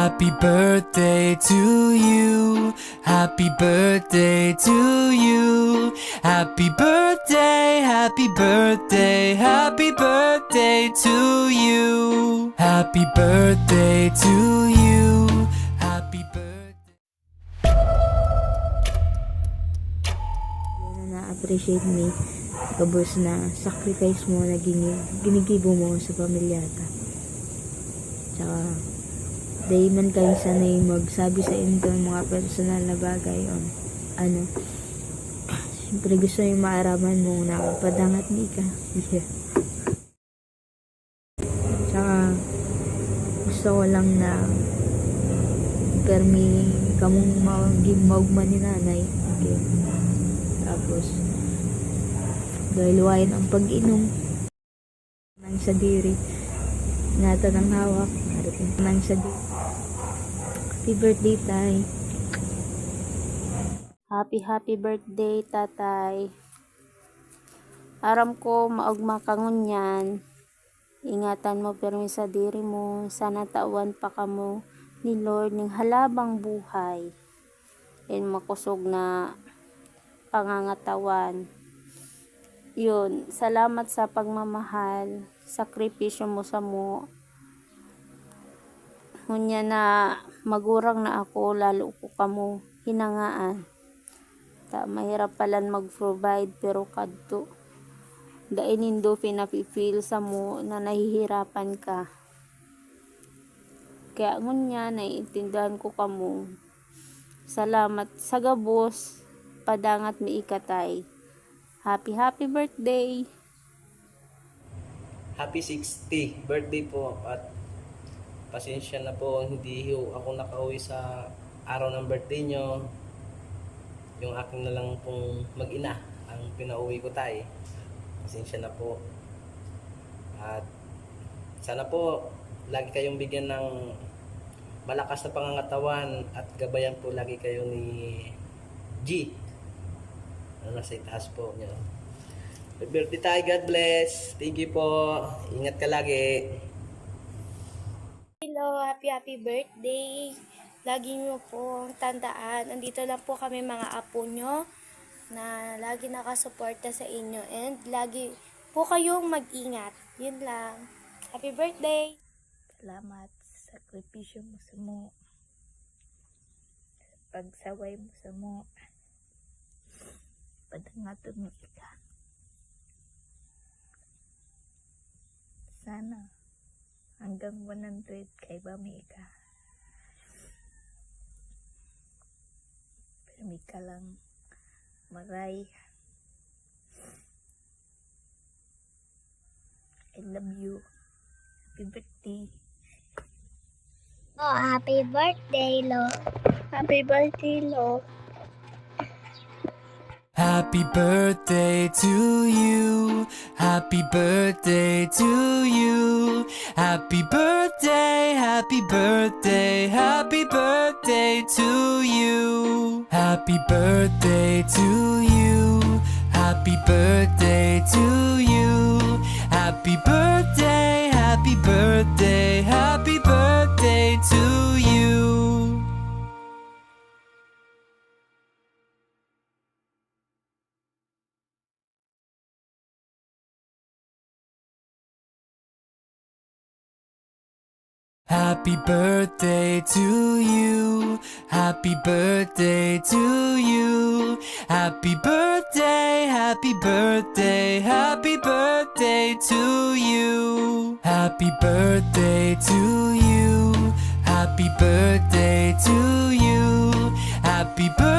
Happy birthday to you. Happy birthday to you. Happy birthday, happy birthday, happy birthday to you. Happy birthday to you. Happy birthday. Na-appreciate me kabos na sacrifice mo na ginigibo mo sa pamilyata. Tsaka day man kayo sanay magsabi sa inyo mga personal na bagay on siyempre gusto yung maaraman mo na padangat ni ka. Yeah. Tsaka gusto ko lang na permi kamong maugman ni nanay. Okay. Tapos gayluwain ang pag-inom nang sa diri nata ng hawak nang sa diri. Happy birthday, tay. Happy birthday, tatay. Aram ko maugma kangon yan. Ingatan mo permi sa diri mo. Sana tawan pa kamo ni Lord ning halabang buhay. And makusog na pangangatawan. Yun, salamat sa pagmamahal. Sakripisyo mo sa mo. Ngunya na magurang na ako, lalo ko kamo hinangaan. Mahirap palan mag-provide pero kadto. Dainindo pinapifeel sa mo na nahihirapan ka. Kaya ngunya naiintindihan ko kamo. Salamat sa gabos, padangat mi ikatay. Happy birthday! Happy 60 birthday po at pasensya na po hindi ako nakauwi sa araw ng birthday nyo. Yung aking na lang pong mag-ina ang pinauwi ko tayo. Pasensya na po. At sana po lagi kayong bigyan ng malakas na pangangatawan at gabayan po lagi kayo ni G. Ano nasa itaas po niyo. Happy birthday tayo, God bless. Thank you po. Ingat ka lagi. Hello, happy birthday. Lagi nyo po tandaan. Andito lang po kami mga apo nyo na lagi nakasuporta sa inyo and lagi po kayong mag-ingat. Yun lang. Happy birthday! Salamat sa sakripisyo mo sa mo. Pagsaway mo sa mo. Padangaton mo ka. Sana hanggang 100 kay bami ka. Permi ka lang maray. I love you. Happy birthday. Oh, happy birthday, Lo. Happy birthday, Lo. Happy birthday to you. Happy birthday to you. Happy birthday, happy birthday, happy birthday to you. Happy birthday to you. Happy birthday to you. Happy birthday, happy birthday, happy birthday to you. Happy birthday to you. Happy birthday to you. Happy birthday, happy birthday, happy birthday to you. Happy birthday to you. Happy birthday to you. Happy birthday.